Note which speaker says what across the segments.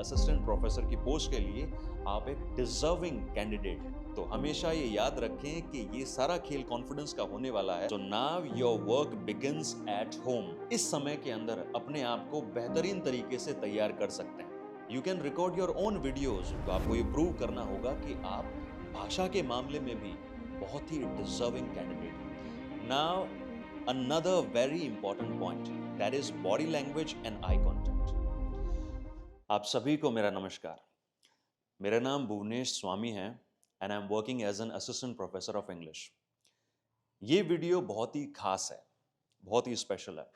Speaker 1: Assistant professor की post के लिए आप एक डिजर्विंग कैंडिडेट हैं। तो हमेशा ये याद रखें कि ये सारा खेल कॉन्फिडेंस का होने वाला है। तो now your work begins at home. इस समय के अंदर अपने आप को बेहतरीन तरीके से तैयार कर सकते हैं। You can record your own videos. तो आपको ये प्रूव करना होगा कि आप भाषा के मामले में भी बहुत ही डिजर्विंग कैंडिडेट हैं। Now another very important point, that is body language and eye contact. आप सभी को मेरा नमस्कार। मेरा नाम भुवनेश स्वामी है and I am working as an assistant professor of English. ये वीडियो बहुत ही खास है, बहुत ही स्पेशल है,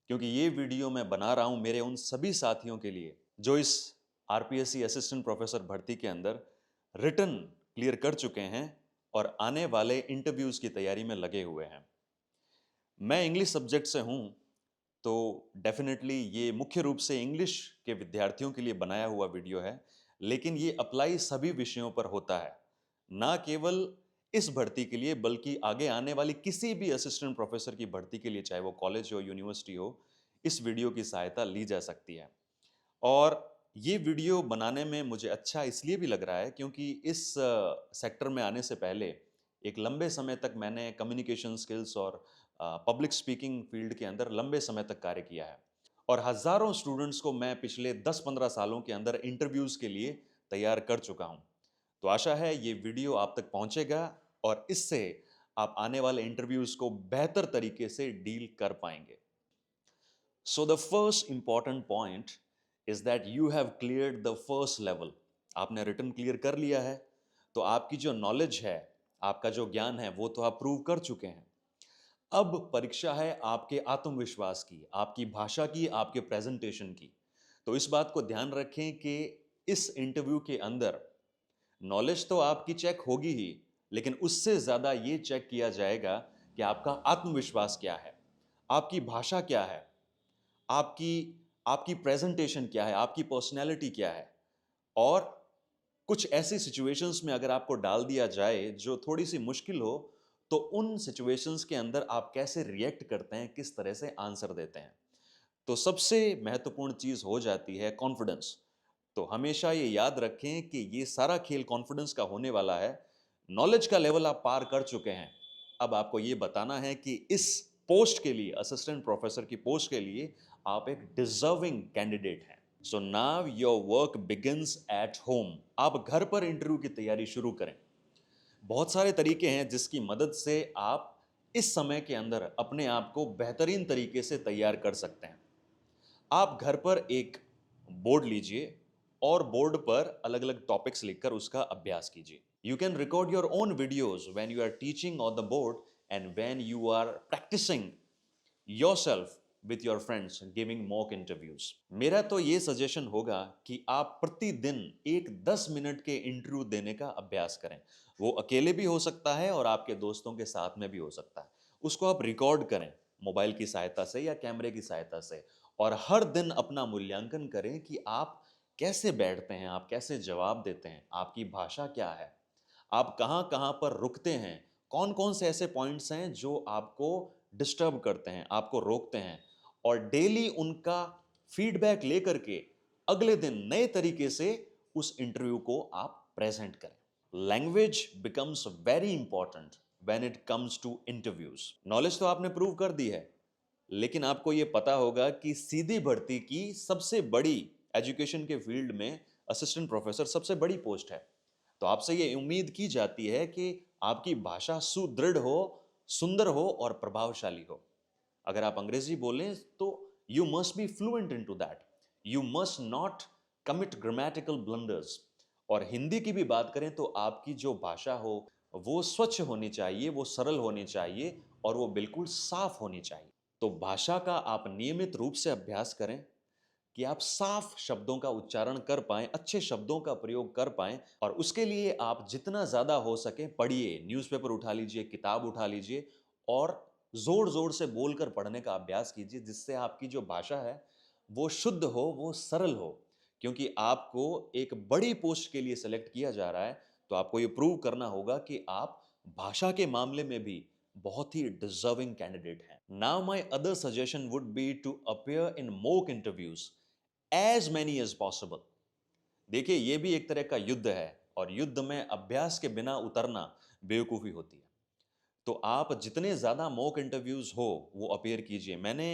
Speaker 1: क्योंकि ये वीडियो मैं बना रहा हूं मेरे उन सभी साथियों के लिए जो इस आरपीएससी असिस्टेंट प्रोफेसर भर्ती के अंदर रिटन क्लियर कर चुके हैं और आने वाले इंटरव्यूज की तैयारी में लगे हुए हैं। मैं इंग्लिश सब्जेक्ट से हूं, तो डेफिनेटली ये मुख्य रूप से इंग्लिश के विद्यार्थियों के लिए बनाया हुआ वीडियो है, लेकिन ये अप्लाई सभी विषयों पर होता है, ना केवल इस भर्ती के लिए बल्कि आगे आने वाली किसी भी असिस्टेंट प्रोफेसर की भर्ती के लिए, चाहे वो कॉलेज हो, यूनिवर्सिटी हो, इस वीडियो की सहायता ली जा सकती है। और ये वीडियो बनाने में मुझे अच्छा इसलिए भी लग रहा है क्योंकि इस सेक्टर में आने से पहले एक लंबे समय तक मैंने कम्युनिकेशन स्किल्स और पब्लिक स्पीकिंग फील्ड के अंदर लंबे समय तक कार्य किया है और हजारों स्टूडेंट्स को मैं पिछले 10-15 सालों के अंदर इंटरव्यूज के लिए तैयार कर चुका हूं। तो आशा है ये वीडियो आप तक पहुंचेगा और इससे आप आने वाले इंटरव्यूज को बेहतर तरीके से डील कर पाएंगे। So the first important point is that you have cleared the first level. आपने रिटन क्लियर कर लिया है, तो आपकी जो नॉलेज है, आपका जो ज्ञान है, वो तो आप प्रूव कर चुके हैं। अब परीक्षा है आपके आत्मविश्वास की, आपकी भाषा की, आपके प्रेजेंटेशन की। तो इस बात को ध्यान रखें कि इस इंटरव्यू के अंदर नॉलेज तो आपकी चेक होगी ही, लेकिन उससे ज्यादा ये चेक किया जाएगा कि आपका आत्मविश्वास क्या है, आपकी भाषा क्या है, आपकी आपकी प्रेजेंटेशन क्या है, आपकी पर्सनैलिटी क्या है। और कुछ ऐसी सिचुएशंस में अगर आपको डाल दिया जाए जो थोड़ी सी मुश्किल हो, तो उन सिचुएशंस के अंदर आप कैसे रिएक्ट करते हैं, किस तरह से आंसर देते हैं। तो सबसे महत्वपूर्ण चीज हो जाती है कॉन्फिडेंस। तो हमेशा ये याद रखें कि ये सारा खेल कॉन्फिडेंस का होने वाला है। नॉलेज का लेवल आप पार कर चुके हैं, अब आपको ये बताना है कि इस पोस्ट के लिए, असिस्टेंट प्रोफेसर की पोस्ट के लिए आप एक डिजर्विंग कैंडिडेट हैं। So now your work begins at home. आप घर पर इंटरव्यू की तैयारी शुरू करें। बहुत सारे तरीके हैं जिसकी मदद से आप इस समय के अंदर अपने आप को बेहतरीन तरीके से तैयार कर सकते हैं। आप घर पर एक बोर्ड लीजिए और बोर्ड पर अलग अलग टॉपिक्स लिखकर उसका अभ्यास कीजिए। You can record your own videos when you are teaching on the board and when you are practising yourself with your friends giving mock interviews. मेरा तो ये सजेशन होगा कि आप प्रतिदिन एक 10 मिनट के इंटरव्यू देने का अभ्यास करें। वो अकेले भी हो सकता है और आपके दोस्तों के साथ में भी हो सकता है। उसको आप रिकॉर्ड करें मोबाइल की सहायता से या कैमरे की सहायता से, और हर दिन अपना मूल्यांकन करें कि आप कैसे बैठते हैं, आप कैसे जवाब देते हैं, आपकी भाषा क्या है, आप कहाँ कहाँ पर रुकते हैं, कौन कौन से ऐसे पॉइंट्स हैं जो आपको डिस्टर्ब करते हैं, आपको रोकते हैं, और डेली उनका फीडबैक लेकर के अगले दिन नए तरीके से उस इंटरव्यू को आप प्रेजेंट करें। Language becomes very important when it comes to interviews. Knowledge तो आपने प्रूव कर दी है, लेकिन आपको यह पता होगा कि सीधी भर्ती की सबसे बड़ी, एजुकेशन के फील्ड में असिस्टेंट प्रोफेसर सबसे बड़ी पोस्ट है। तो आपसे यह उम्मीद की जाती है कि आपकी भाषा सुदृढ़ हो, सुंदर हो और प्रभावशाली हो। अगर आप अंग्रेजी बोलें तो you must be fluent in to that, you must not commit grammatical blunders. और हिंदी की भी बात करें तो आपकी जो भाषा हो वो स्वच्छ होनी चाहिए, वो सरल होनी चाहिए और वो बिल्कुल साफ होनी चाहिए। तो भाषा का आप नियमित रूप से अभ्यास करें कि आप साफ शब्दों का उच्चारण कर पाएं, अच्छे शब्दों का प्रयोग कर पाएं, और उसके लिए आप जितना ज्यादा हो सके पढ़िए, न्यूज़पेपर उठा लीजिए, किताब उठा लीजिए और जोर जोर से बोलकर पढ़ने का अभ्यास कीजिए, जिससे आपकी जो भाषा है वो शुद्ध हो, वो सरल हो। क्योंकि आपको एक बड़ी पोस्ट के लिए सेलेक्ट किया जा रहा है, तो आपको ये प्रूव करना होगा कि आप भाषा के मामले में भी बहुत ही डिजर्विंग कैंडिडेट हैं। Now my other suggestion would be to appear in mock interviews as many as possible. देखिए, ये भी एक तरह का युद्ध है और युद्ध में अभ्यास के बिना उतरना बेवकूफ़ी होती है। तो आप जितने ज़्यादा मॉक इंटरव्यूज़ हो, वो अपीयर कीजिए। मैंने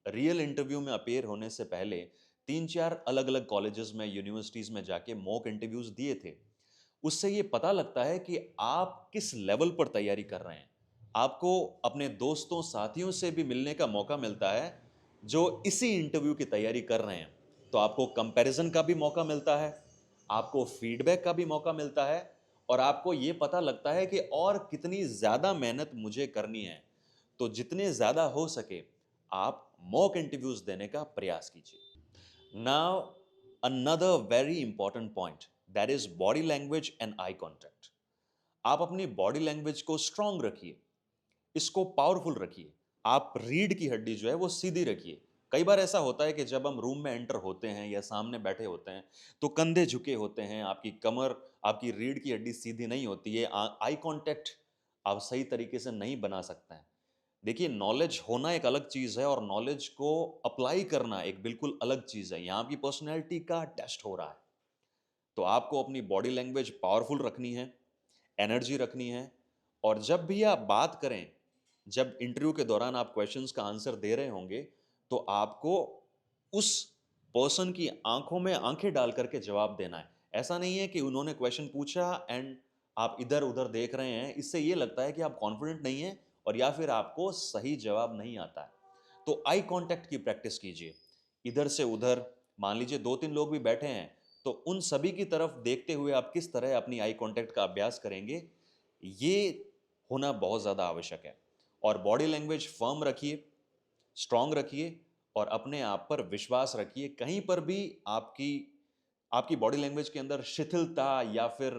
Speaker 1: रियल इंटरव्यू में अपीयर होने से पहले 3-4 अलग-अलग कॉलेजेस में, यूनिवर्सिटीज़ में जाके मॉक इंटरव्यूज़ दिए थे। उससे ये पता लगता है कि आप किस लेवल पर तैयारी कर रहे हैं। आपको अपने दोस्तों, साथियों से भी मिलने का मौका मिलता है, जो इसी इंटरव्यू की तैयारी कर रहे हैं। तो आपको कंपैरिज़न का भी मौका मिलता है, आपको फीडबैक का भी मौका मिलता है और आपको ये पता लगता है कि और कितनी ज़्यादा मेहनत मुझे करनी है। तो जितने ज़्यादा हो सके, आप मॉक इंटरव्यूज़ देने का प्रयास कीजिए। Now another very important point, that is body language and eye contact. आप अपनी बॉडी लैंग्वेज को स्ट्रांग रखिए, इसको पावरफुल रखिए। आप रीढ़ की हड्डी जो है वो सीधी रखिए। कई बार ऐसा होता है कि जब हम रूम में एंटर होते हैं या सामने बैठे होते हैं तो कंधे झुके होते हैं, आपकी कमर, आपकी रीढ़ की हड्डी सीधी नहीं होती है, आई कांटेक्ट आप सही तरीके से नहीं बना सकते हैं। देखिए, नॉलेज होना एक अलग चीज़ है और नॉलेज को अप्लाई करना एक बिल्कुल अलग चीज़ है। यहाँ आपकी पर्सनैलिटी का टेस्ट हो रहा है। तो आपको अपनी बॉडी लैंग्वेज पावरफुल रखनी है, एनर्जी रखनी है और जब भी आप बात करें, जब इंटरव्यू के दौरान आप क्वेश्चंस का आंसर दे रहे होंगे, तो आपको उस पर्सन की आंखों में आंखें डाल करके जवाब देना है। ऐसा नहीं है कि उन्होंने क्वेश्चन पूछा एंड आप इधर-उधर देख रहे हैं, इससे ये लगता है कि आप कॉन्फिडेंट नहीं हैं और या फिर आपको सही जवाब नहीं आता है। तो आई कांटेक्ट की प्रैक्टिस कीजिए। इधर से उधर, मान लीजिए 2-3 लोग भी बैठे हैं, तो उन सभी की तरफ देखते हुए आप किस तरह अपनी आई कांटेक्ट का अभ्यास करेंगे, ये होना बहुत ज़्यादा आवश्यक है। और बॉडी लैंग्वेज फर्म रखिए, स्ट्रांग रखिए और अपने आप पर विश्वास रखिए। कहीं पर भी आपकी आपकी बॉडी लैंग्वेज के अंदर शिथिलता या फिर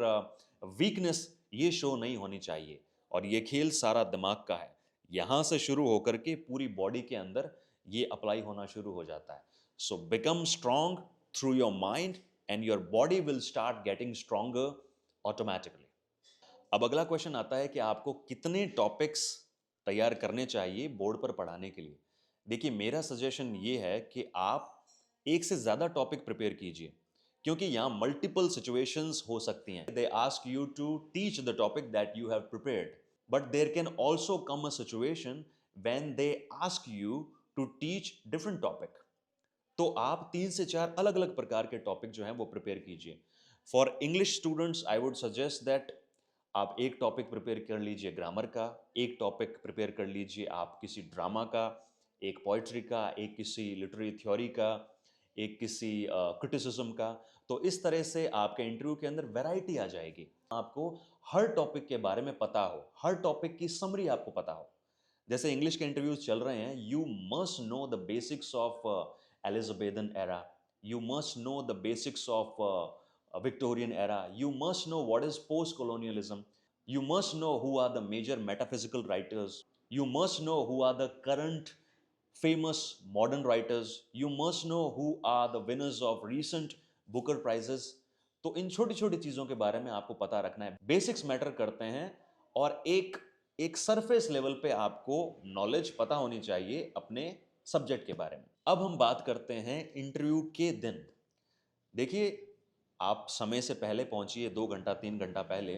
Speaker 1: वीकनेस ये शो नहीं होनी चाहिए और ये खेल सारा दिमाग का है। यहाँ से शुरू होकर के पूरी बॉडी के अंदर ये अप्लाई होना शुरू हो जाता है। So become strong through your mind and your body will start getting stronger automatically. अब अगला क्वेश्चन आता है कि आपको कितने टॉपिक्स तैयार करने चाहिए बोर्ड पर पढ़ाने के लिए। देखिए, मेरा सजेशन ये है कि आप एक से ज़्यादा टॉपिक प्रिपेयर कीजिए क्योंकि यहाँ मल्टीपल सिचुएशंस हो सकती हैं। They ask you to teach the topic that you have prepared, but there can also come a situation when they ask you to teach different topic. तो आप 3 से 4 अलग-अलग प्रकार के टॉपिक जो हैं वो प्रिपेयर कीजिए। For English students I would suggest that आप एक टॉपिक प्रिपेयर कर लीजिए ग्रामर का, एक टॉपिक प्रिपेयर कर लीजिए आप किसी ड्रामा का, एक पोएट्री का, एक किसी लिटरेरी थ्योरी का, एक किसी क्रिटिसिज्म का। तो इस तरह से आपके इंटरव्यू के अंदर वैरायटी आ जाएगी। आपको हर टॉपिक के बारे में पता हो, हर टॉपिक की समरी आपको पता हो। जैसे इंग्लिश के इंटरव्यूज चल रहे हैं, you must know the basics of Elizabethan era, you must know the basics of Victorian era, you must know what is post colonialism, you must know who are the major metaphysical writers, you must know who are the current famous modern writers, you must know who are the winners of recent Booker prizes। तो इन छोटी छोटी चीज़ों के बारे में आपको पता रखना है। बेसिक्स मैटर करते हैं और एक एक सरफेस लेवल पे आपको नॉलेज पता होनी चाहिए अपने सब्जेक्ट के बारे में। अब हम बात करते हैं इंटरव्यू के दिन। देखिए, आप समय से पहले पहुंचिए, 2 घंटा 3 घंटा पहले।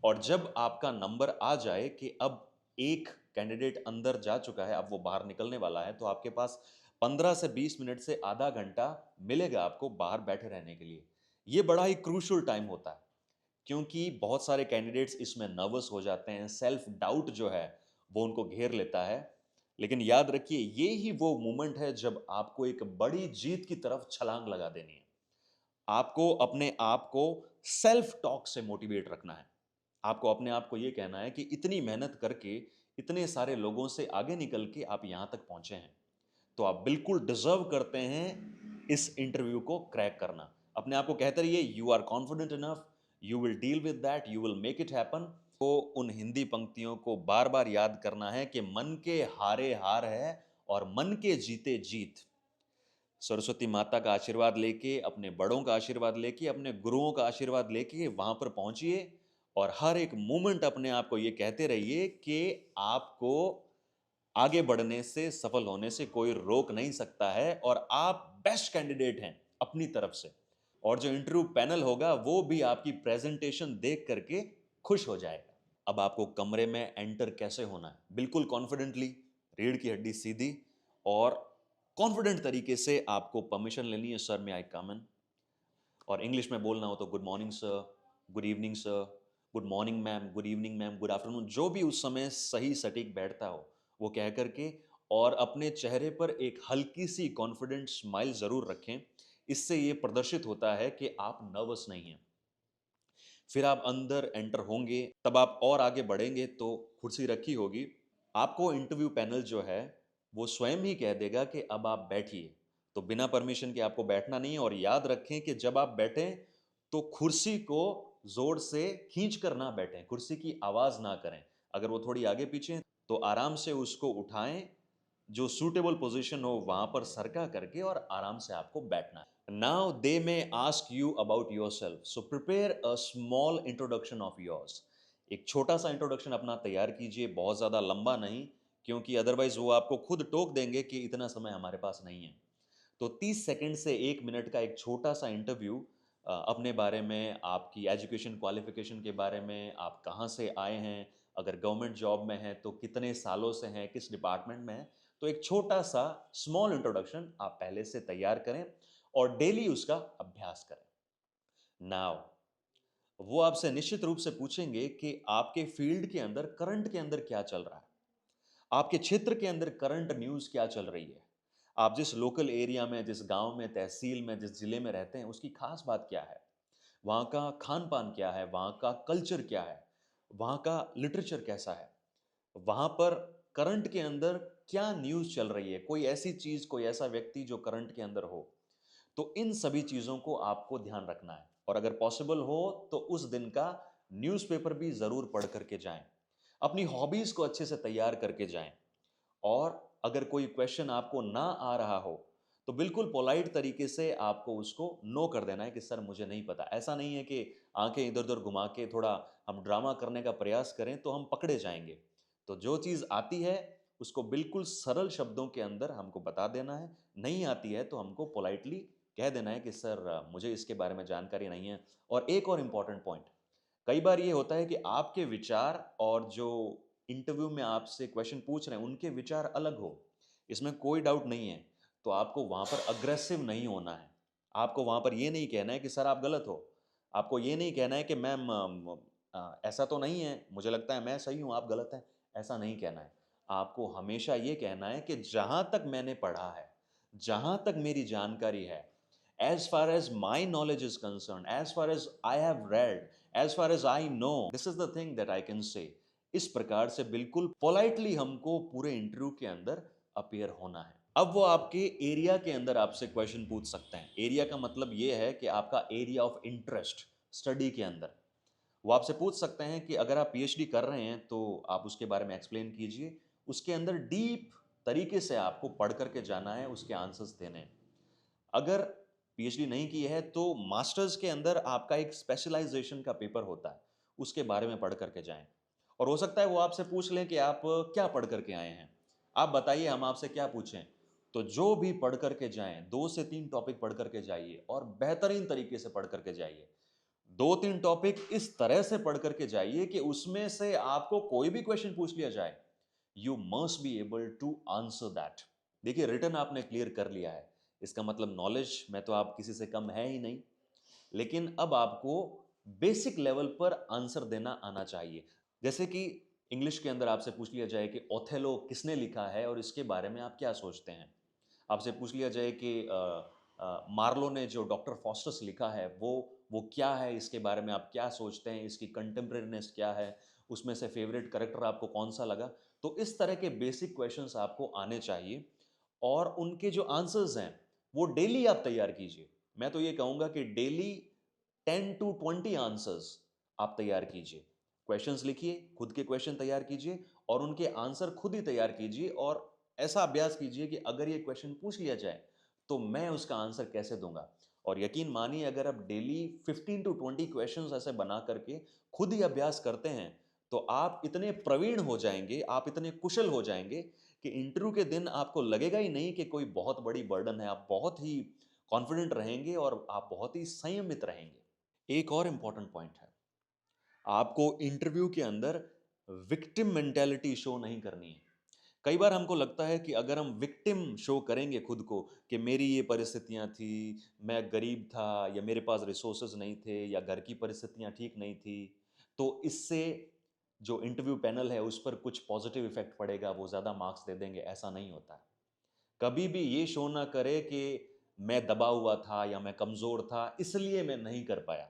Speaker 1: और जब आपका नंबर आ जाए कि अब एक कैंडिडेट अंदर जा चुका है, अब वो बाहर निकलने वाला है, तो आपके पास 15 से 20 मिनट से आधा घंटा मिलेगा आपको बाहर बैठे रहने के लिए। ये बड़ा ही क्रूशल टाइम होता है क्योंकि बहुत सारे कैंडिडेट्स इसमें नर्वस हो जाते हैं, सेल्फ डाउट जो है वो उनको घेर लेता है। लेकिन याद रखिए, ये ही वो मोमेंट है जब आपको एक बड़ी जीत की तरफ छलांग लगा देनी है। आपको अपने आप को सेल्फ टॉक से मोटिवेट रखना है। आपको अपने आप को यह कहना है कि इतनी मेहनत करके, इतने सारे लोगों से आगे निकल के आप यहां तक पहुंचे हैं, तो आप बिल्कुल डिजर्व करते हैं इस इंटरव्यू को क्रैक करना। अपने आप को कहते रहिए, you are confident enough, you will deal with that, you will make it happen. तो उन हिंदी पंक्तियों को बार बार याद करना है कि मन के हारे हार है और मन के जीते जीत। सरस्वती माता का आशीर्वाद लेके, अपने बड़ों का आशीर्वाद लेके, अपने गुरुओं का आशीर्वाद लेके वहां पर पहुंचिए और हर एक मोमेंट अपने आप को ये कहते रहिए कि आपको आगे बढ़ने से, सफल होने से कोई रोक नहीं सकता है और आप बेस्ट कैंडिडेट हैं अपनी तरफ से। और जो इंटरव्यू पैनल होगा वो भी आपकी प्रेजेंटेशन देख करके खुश हो जाएगा। अब आपको कमरे में एंटर कैसे होना है, बिल्कुल कॉन्फिडेंटली, रीढ़ की हड्डी सीधी और कॉन्फिडेंट तरीके से आपको परमिशन लेनी है, सर मे आई कम इन। और इंग्लिश में बोलना हो तो good morning sir, good evening sir, good morning ma'am, good evening ma'am, good afternoon, जो भी उस समय सही सटीक बैठता हो वो कह करके, और अपने चेहरे पर एक हल्की सी कॉन्फिडेंट स्माइल जरूर रखें। इससे ये प्रदर्शित होता है कि आप नर्वस नहीं हैं। फिर आप अंदर एंटर होंगे, तब आप और आगे बढ़ेंगे तो कुर्सी रखी होगी, आपको इंटरव्यू पैनल जो है वो स्वयं ही कह देगा कि अब आप बैठिए। तो बिना परमिशन के आपको बैठना नहीं है, और याद रखें कि जब आप बैठें तो कुर्सी को जोर से खींच कर ना बैठें, कुर्सी की आवाज ना करें। अगर वो थोड़ी आगे पीछे तो आराम से उसको उठाएं, जो सूटेबल पोजीशन हो वहां पर सरका करके, और आराम से आपको बैठना है। Now they may ask you about yourself, so prepare a small introduction of yours. एक छोटा सा इंट्रोडक्शन अपना तैयार कीजिए, बहुत ज्यादा लंबा नहीं, क्योंकि अदरवाइज वो आपको खुद टोक देंगे कि इतना समय हमारे पास नहीं है। तो 30 सेकंड से 1 मिनट का एक छोटा सा इंटरव्यू, अपने बारे में, आपकी एजुकेशन क्वालिफिकेशन के बारे में, आप कहाँ से आए हैं, अगर गवर्नमेंट जॉब में हैं तो कितने सालों से हैं, किस डिपार्टमेंट में हैं। तो एक छोटा सा स्मॉल इंट्रोडक्शन आप पहले से तैयार करें और डेली उसका अभ्यास करें। नाउ वो आपसे निश्चित रूप से पूछेंगे कि आपके फील्ड के अंदर, करंट के अंदर क्या चल रहा है, आपके क्षेत्र के अंदर करंट न्यूज़ क्या चल रही है, आप जिस लोकल एरिया में, जिस गांव में, तहसील में, जिस जिले में रहते हैं उसकी खास बात क्या है, वहाँ का खान पान क्या है, वहाँ का कल्चर क्या है, वहाँ का लिटरेचर कैसा है, वहाँ पर करंट के अंदर क्या न्यूज़ चल रही है, कोई ऐसी चीज़, कोई ऐसा व्यक्ति जो करंट के अंदर हो। तो इन सभी चीज़ों को आपको ध्यान रखना है, और अगर पॉसिबल हो तो उस दिन का न्यूज़पेपर भी ज़रूर पढ़ करके जाएं। अपनी हॉबीज़ को अच्छे से तैयार करके जाएं। और अगर कोई क्वेश्चन आपको ना आ रहा हो तो बिल्कुल पोलाइट तरीके से आपको उसको नो कर देना है कि सर मुझे नहीं पता। ऐसा नहीं है कि आंखें इधर उधर घुमा के थोड़ा हम ड्रामा करने का प्रयास करें तो हम पकड़े जाएंगे। तो जो चीज़ आती है उसको बिल्कुल सरल शब्दों के अंदर हमको बता देना है, नहीं आती है तो हमको पोलाइटली कह देना है कि सर मुझे इसके बारे में जानकारी नहीं है। और एक और इम्पॉर्टेंट पॉइंट, कई बार ये होता है कि आपके विचार और जो इंटरव्यू में आपसे क्वेश्चन पूछ रहे हैं उनके विचार अलग हो, इसमें कोई डाउट नहीं है। तो आपको वहाँ पर अग्रेसिव नहीं होना है, आपको वहाँ पर ये नहीं कहना है कि सर आप गलत हो, आपको ये नहीं कहना है कि मैम ऐसा तो नहीं है, मुझे लगता है मैं सही हूँ आप गलत हैं, ऐसा नहीं कहना है। आपको हमेशा ये कहना है कि जहाँ तक मैंने पढ़ा है, जहाँ तक मेरी जानकारी है, as far as my knowledge is concerned, as far as I have read, as far as I know, this is the thing that I can say। इस प्रकार से बिल्कुल पोलाइटली हमको पूरे इंटरव्यू के अंदर अपीयर होना है। अब वो आपके एरिया के अंदर आपसे क्वेश्चन पूछ सकते हैं। एरिया का मतलब ये है कि आपका एरिया ऑफ इंटरेस्ट स्टडी के अंदर वो आपसे पूछ सकते हैं कि अगर आप पीएचडी कर रहे हैं तो आप उसके बारे में एक्सप्लेन कीजिए। उसके अंदर डीप तरीके से आपको पढ़ करके जाना है, उसके आंसर्स देने हैं। अगर पीएचडी नहीं की है तो मास्टर्स के अंदर आपका एक स्पेशलाइजेशन का पेपर होता है, उसके बारे में पढ़ करके जाएं। और हो सकता है वो आपसे पूछ लें कि आप क्या पढ़ करके आए हैं, आप बताइए हम आपसे क्या पूछें। तो जो भी पढ़ करके जाएं, 2 से 3 टॉपिक पढ़ करके जाइए और बेहतरीन तरीके से पढ़ करके जाइए। 2-3 टॉपिक इस तरह से पढ़ करके जाइए कि उसमें से आपको कोई भी क्वेश्चन पूछ लिया जाए, you must be able to answer that. देखिए रिटर्न आपने क्लियर कर लिया है, इसका मतलब नॉलेज में तो आप किसी से कम है ही नहीं, लेकिन अब आपको बेसिक लेवल पर आंसर देना आना चाहिए। जैसे कि इंग्लिश के अंदर आपसे पूछ लिया जाए कि ओथेलो किसने लिखा है और इसके बारे में आप क्या सोचते हैं। आपसे पूछ लिया जाए कि मार्लो ने जो डॉक्टर फॉस्टस लिखा है वो क्या है, इसके बारे में आप क्या सोचते हैं, इसकी कंटेम्प्रेरीनेस क्या है, उसमें से फेवरेट करेक्टर आपको कौन सा लगा। तो इस तरह के बेसिक क्वेश्चंस आपको आने चाहिए, और उनके जो आंसर्स हैं वो डेली आप तैयार कीजिए। मैं तो ये कहूँगा कि डेली 10 to 20 आंसर्स आप तैयार कीजिए। क्वेश्चंस लिखिए, खुद के क्वेश्चन तैयार कीजिए और उनके आंसर खुद ही तैयार कीजिए, और ऐसा अभ्यास कीजिए कि अगर ये क्वेश्चन पूछ लिया जाए तो मैं उसका आंसर कैसे दूंगा। और यकीन मानिए अगर आप डेली 15 to 20 क्वेश्चंस ऐसे बना करके खुद ही अभ्यास करते हैं तो आप इतने प्रवीण हो जाएंगे, आप इतने कुशल हो जाएंगे कि इंटरव्यू के दिन आपको लगेगा ही नहीं कि कोई बहुत बड़ी बर्डन है। आप बहुत ही कॉन्फिडेंट रहेंगे और आप बहुत ही संयमित रहेंगे। एक और इंपॉर्टेंट पॉइंट है, आपको इंटरव्यू के अंदर विक्टिम मेंटेलिटी शो नहीं करनी है। कई बार हमको लगता है कि अगर हम विक्टिम शो करेंगे खुद को कि मेरी ये परिस्थितियां थी, मैं गरीब था या मेरे पास रिसोर्सेज नहीं थे या घर की परिस्थितियां ठीक नहीं थी, तो इससे जो इंटरव्यू पैनल है उस पर कुछ पॉजिटिव इफेक्ट पड़ेगा, वो ज़्यादा मार्क्स दे देंगे। ऐसा नहीं होता है। कभी भी ये शो ना करे कि मैं दबा हुआ था या मैं कमज़ोर था इसलिए मैं नहीं कर पाया।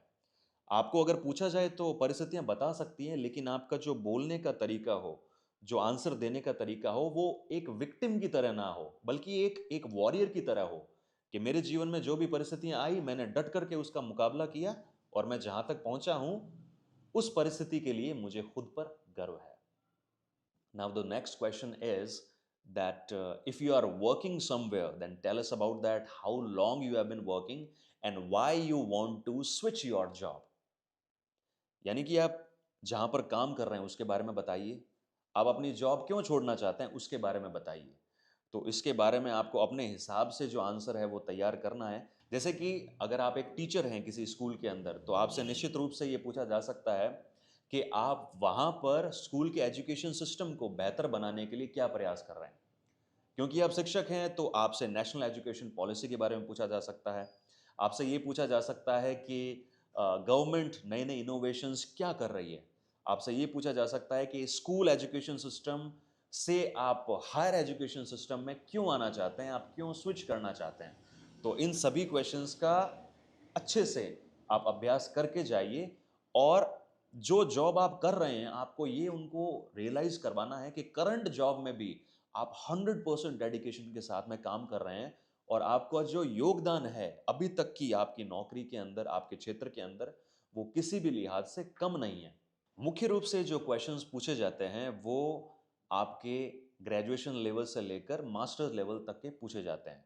Speaker 1: आपको अगर पूछा जाए तो परिस्थितियां बता सकती हैं, लेकिन आपका जो बोलने का तरीका हो, जो आंसर देने का तरीका हो, वो एक विक्टिम की तरह ना हो, बल्कि एक एक वॉरियर की तरह हो कि मेरे जीवन में जो भी परिस्थितियां आई मैंने डट करके उसका मुकाबला किया और मैं जहां तक पहुंचा हूं उस परिस्थिति के लिए मुझे खुद पर गर्व है। Now, the next question is that if you are working somewhere, then tell us about that, how long you have been working, and why you want to switch your job. यानी कि आप जहाँ पर काम कर रहे हैं उसके बारे में बताइए, आप अपनी जॉब क्यों छोड़ना चाहते हैं उसके बारे में बताइए। तो इसके बारे में आपको अपने हिसाब से जो आंसर है वो तैयार करना है। जैसे कि अगर आप एक टीचर हैं किसी स्कूल के अंदर, तो आपसे निश्चित रूप से ये पूछा जा सकता है कि आप वहाँ पर स्कूल के एजुकेशन सिस्टम को बेहतर बनाने के लिए क्या प्रयास कर रहे हैं। क्योंकि आप शिक्षक हैं तो आपसे नेशनल एजुकेशन पॉलिसी के बारे में पूछा जा सकता है। आपसे ये पूछा जा सकता है कि गवर्नमेंट नए नए इनोवेशंस क्या कर रही है। आपसे ये पूछा जा सकता है कि स्कूल एजुकेशन सिस्टम से आप हायर एजुकेशन सिस्टम में क्यों आना चाहते हैं, आप क्यों स्विच करना चाहते हैं। तो इन सभी क्वेश्चंस का अच्छे से आप अभ्यास करके जाइए और जो जॉब आप कर रहे हैं आपको ये उनको रियलाइज करवाना है कि करंट जॉब में भी आप 100% डेडिकेशन के साथ में काम कर रहे हैं और आपका जो योगदान है अभी तक की आपकी नौकरी के अंदर, आपके क्षेत्र के अंदर, वो किसी भी लिहाज से कम नहीं है। मुख्य रूप से जो क्वेश्चंस पूछे जाते हैं वो आपके ग्रेजुएशन लेवल से लेकर मास्टर्स लेवल तक के पूछे जाते हैं।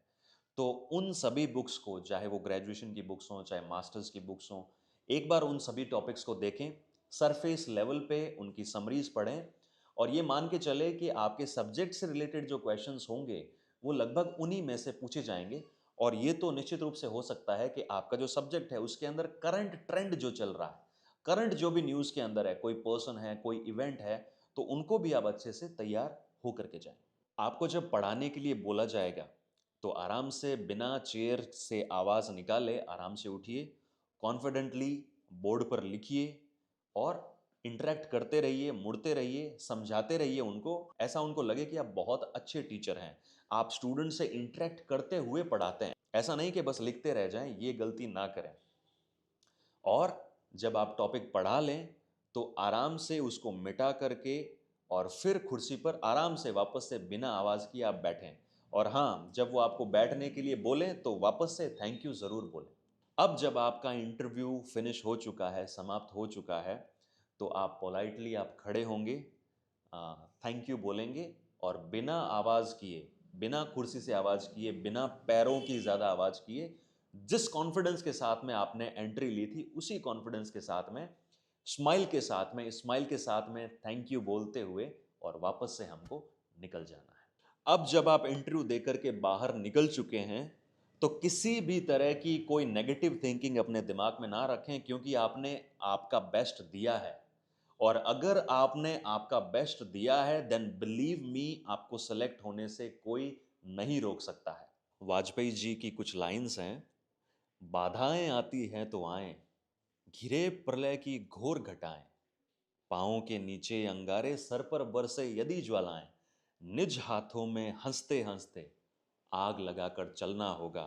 Speaker 1: तो उन सभी बुक्स को, चाहे वो ग्रेजुएशन की बुक्स हों चाहे मास्टर्स की बुक्स हों, एक बार उन सभी टॉपिक्स को देखें, सरफेस लेवल पे उनकी समरीज पढ़ें और ये मान के चले कि आपके सब्जेक्ट से रिलेटेड जो क्वेश्चंस होंगे वो लगभग उन्हीं में से पूछे जाएंगे। और ये तो निश्चित रूप से हो सकता है कि आपका जो सब्जेक्ट है उसके अंदर करंट ट्रेंड जो चल रहा है, करंट जो भी न्यूज़ के अंदर है, कोई पर्सन है, कोई इवेंट है, तो उनको भी आप अच्छे से तैयार होकर के जाएं। आपको जब पढ़ाने के लिए बोला जाएगा तो आराम से बिना चेयर से आवाज़ निकाले आराम से उठिए, कॉन्फिडेंटली बोर्ड पर लिखिए और इंटरेक्ट करते रहिए, मुड़ते रहिए, समझाते रहिए उनको, ऐसा उनको लगे कि आप बहुत अच्छे टीचर हैं। आप स्टूडेंट से इंटरेक्ट करते हुए पढ़ाते हैं, ऐसा नहीं कि बस लिखते रह जाएं, ये गलती ना करें। और जब आप टॉपिक पढ़ा लें तो आराम से उसको मिटा करके और फिर कुर्सी पर आराम से वापस से बिना आवाज़ किए आप बैठें। और हाँ, जब वो आपको बैठने के लिए बोलें तो वापस से थैंक यू ज़रूर बोलें। अब जब आपका इंटरव्यू फिनिश हो चुका है, समाप्त हो चुका है, तो आप पोलाइटली आप खड़े होंगे, थैंक यू बोलेंगे और बिना आवाज़ किए, बिना कुर्सी से आवाज़ किए, बिना पैरों की ज़्यादा आवाज़ किए, जिस कॉन्फिडेंस के साथ में आपने एंट्री ली थी उसी कॉन्फिडेंस के साथ में, स्माइल के साथ में थैंक यू बोलते हुए और वापस से हमको निकल जाना है। अब जब आप इंटरव्यू देकर के बाहर निकल चुके हैं तो किसी भी तरह की कोई नेगेटिव थिंकिंग अपने दिमाग में ना रखें, क्योंकि आपने आपका बेस्ट दिया है। और अगर आपने आपका बेस्ट दिया है देन बिलीव मी, आपको सेलेक्ट होने से कोई नहीं रोक सकता है। वाजपेयी जी की कुछ लाइंस हैं, बाधाएं आती हैं तो आएं, घिरे प्रलय की घोर घटाएं, पाँवों के नीचे अंगारे, सर पर बरसे यदि ज्वालाएं, निज हाथों में हंसते हंसते आग लगाकर चलना होगा,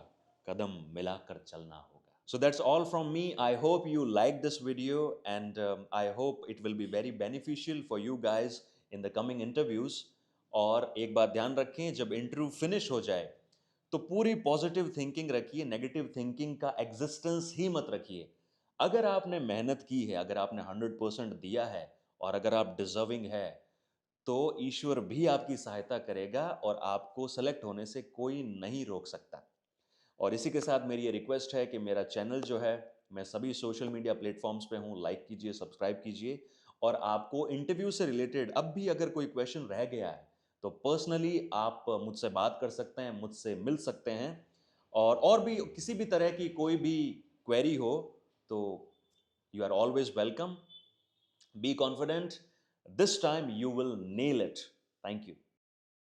Speaker 1: कदम मिलाकर चलना होगा। So that's all from me. I hope you like this video and I hope it will be very beneficial for you guys in the coming interviews. और एक बात ध्यान रखें, जब इंटरव्यू फिनिश हो जाए तो पूरी पॉजिटिव थिंकिंग रखिए, नेगेटिव थिंकिंग का एग्जिस्टेंस ही मत रखिए। अगर आपने मेहनत की है, अगर आपने 100% दिया है और अगर आप डिजर्विंग है तो ईश्वर भी आपकी सहायता करेगा और आपको सेलेक्ट होने से कोई नहीं रोक सकता। और इसी के साथ मेरी ये रिक्वेस्ट है कि मेरा चैनल जो है, मैं सभी सोशल मीडिया प्लेटफॉर्म्स पे हूँ, लाइक कीजिए, सब्सक्राइब कीजिए। और आपको इंटरव्यू से रिलेटेड अब भी अगर कोई क्वेश्चन रह गया है तो पर्सनली आप मुझसे बात कर सकते हैं, मुझसे मिल सकते हैं और भी किसी भी तरह की कोई भी क्वेरी हो तो you are always welcome. Be confident. This time you will nail it. Thank you.